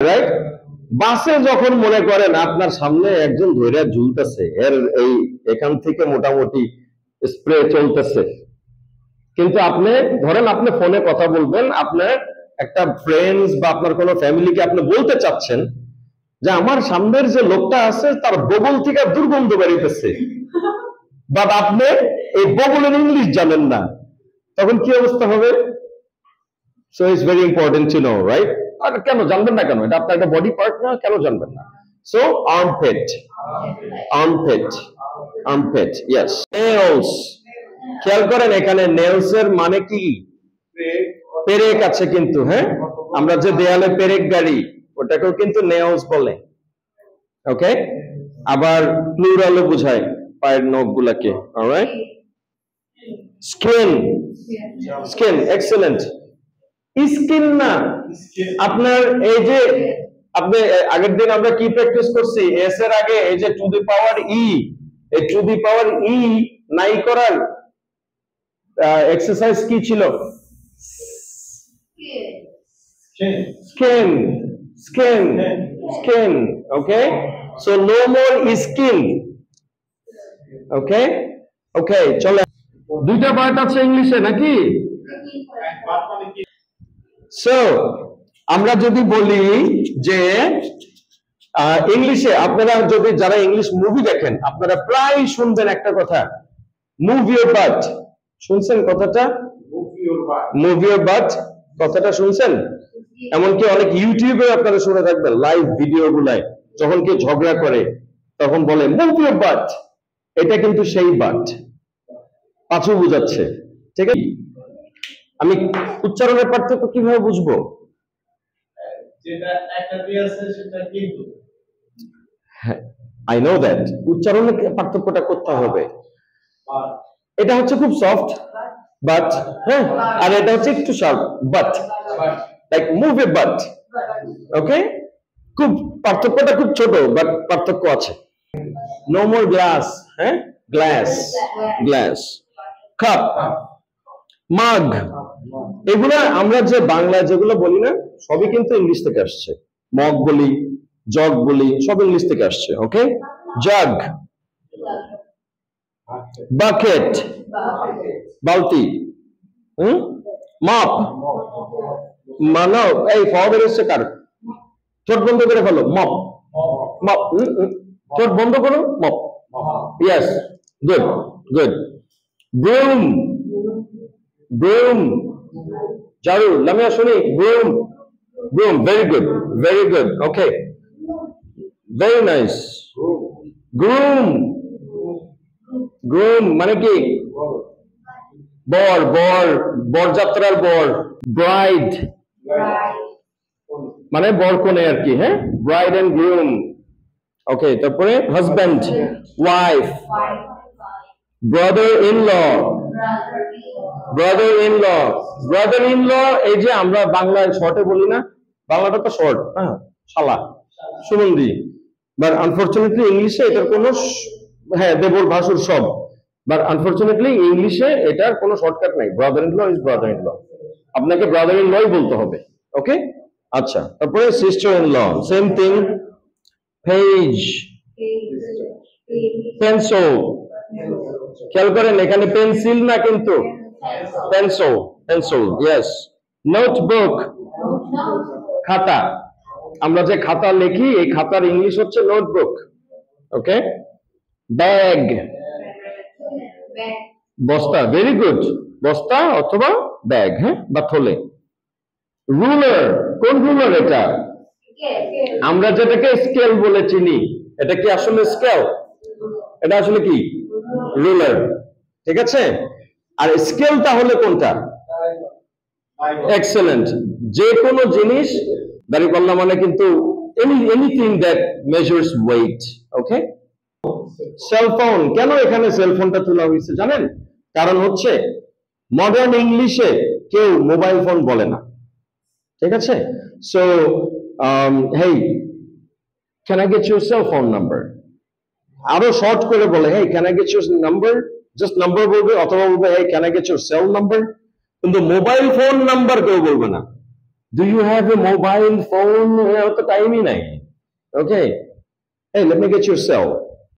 Right? বাসে যখন মনে করেন আপনার সামনে একজন ধইরা ঝুলতেছে, এর এই এখান থেকে মোটামুটি স্প্রে চলতেছে, কিন্তু আপনি ধরেন আপনি ফোনে কথা বলবেন, আপনার একটা ফ্রেন্ডস বা আপনার কোনো ফ্যামিলিকে আপনি বলতে চাচ্ছেন যে আমার সামনের যে লোকটা আছে তার বগল থেকে দুর্গন্ধ বেরিয়েছে, বাট আপনি এই বগলের ইংলিশ জানেন না, তখন কি অবস্থা হবে? So it's very important to know, right? আর কেন জানবেন না কেন? এটা আপনার একটা বডি পার্ট না, কেন জানবেন না? So armpit, armpit, armpit, yes. Nails, খেয়াল করেন এখানে নেলস এর মানে কি? পেরেক আছে কিন্তু, হ্যাঁ, আমরা যে দেয়ালে পেরেক গাড়ি ওটাকেও কিন্তু নেলস বলে, ওকে? আবার প্লুরালও বোঝায় পায়ের নখগুলাকে, alright? Skin, skin, excellent. Skin না, আপনার এই যে আপনি আগের দিন আমরা কি প্র্যাকটিস করছি, এস এর আগে এই যে টু দি পাওয়ার ই, এই টু দি পাওয়ার ই নাই করার এক্সারসাইজ কি ছিল? স্কিন, স্কিন, স্কিন, ওকে? সো নো মোর স্কিন, ওকে? ওকে, চলে। দুইটা পার্ট আছে ইংলিশে নাকি? সো আমরা যদি বলি যে ইংলিশে, আপনারা যদি যারা ইংলিশ মুভি দেখেন আপনারা প্রায় শুনবেন একটা কথা, মুভ ইউর বাট। শুনছেন কথাটা? মুভ ইউর বাট কথাটা শুনছেন? এমনকি অনেক ইউটিউবে আপনারা শুনে থাকবেন লাইভ ভিডিও গুলায়, যখন কেউ ঝগড়া করে তখন বলে মুভ ইউর বাট। এটা কিন্তু সেই বাট, পাঁচু বুঝাচ্ছে, ঠিক আছে? আমি উচ্চারণের পার্থক্য কিভাবে বুঝবো? আই নো দ্যাট, উচ্চারণের পার্থক্যটা করতে হবে। এটা হচ্ছে খুব সফট বাট, হ্যাঁ, আর এটা হচ্ছে একটু sharp but, like move a but, okay? খুব পার্থক্যটা খুব ছোট, বাট পার্থক্য আছে। নো মোর গ্লাস, হ্যাঁ, গ্লাস, গ্লাস। কাপ, মাগ, এগুলো আমরা যে বাংলা যেগুলো বলি না, সবই কিন্তু ইংলিশ থেকে আসছে। মগ বলি, জগ বলি, সব ইংলিশ থেকে আসছে, ওকে? জাগ, বাকেট, বালতি, মাপ, মানব, এই ফবের হচ্ছে কার? ঠোঁট বন্ধ করে ফেলো, মপ, মপ, ঠোঁট বন্ধ করো, মপ, ইয়েস, গুড, গুড। ব্রুম, ব্রুম, ঝাড়ু, লামিয়া শুনি, ব্রুম, ব্রুম, ভেরি গুড, ভেরি গুড, ওকে, ভেরি নাইস। গ্রুম, গ্রুম মানে কি? বর, বর, বরযাত্রার বর। ব্রাইড মানে বরকনে আর কি, হ্যাঁ, ব্রাইড এন্ড গ্রুম, ওকে? তারপরে husband, wife, brother in law, brother in law, brother in law, এই যে আমরা বাংলায় শর্টে বলি না, বাংলাটা তো শর্ট, হ্যাঁ, শালা, সুমন্দি, বাট আনফরচুনেটলি ইংলিশে এটার কোনো, হ্যাঁ, দেবর ভাসুর সব, বাট আনফরচুনেটলি ইংলিশে এটার কোনো শর্টকাট নাই। Brother in law is brother in law, আপনাকে ব্রাদার ইন লই বলতে হবে, ওকে? আচ্ছা, তারপরে sister in law, same thing. Page, pencil, খেয়াল করেন এখানে পেন্সিল না কিন্তু পেন্সিল, পেন্সিল, ইয়েস। নোটবুক, খাতা, আমরা যে খাতা লিখি এই খাতার ইংলিশ হচ্ছে নোটবুক, ওকে? ব্যাগ, বস্তা, ভেরি গুড, বস্তা অথবা ব্যাগ, হ্যাঁ, বা থলে। রুলার, কোন রুলার এটা? আমরা যেটাকে স্কেল বলে চিনি, এটা কি আসলে স্কেল? এটা আসলে কি? রুলার, ঠিক আছে? আর স্কেল তাহলে কোনটা? এক্সেলেন্ট, যে কোনো জিনিস, দাঁড়িপাল্লা মানে কিন্তু anything that measures weight, okay? Cellphone, কেন এখানে সেলফোনটা তোলা হয়েছে জানেন? কারণ হচ্ছে মডার্ন ইংলিশে কেউ মোবাইল ফোন বলে না, ঠিক আছে? So hey, can I get your cell phone number? আরো শর্ট করে বলে, hey can I get your number, just number বলবে, অথবা বলবে hey can I get your cell number, কিন্তু মোবাইল ফোন নাম্বার কেউ বলবে না, Do you have a mobile phone? তো টাইমই নাই। Okay. Hey, let me get your cell.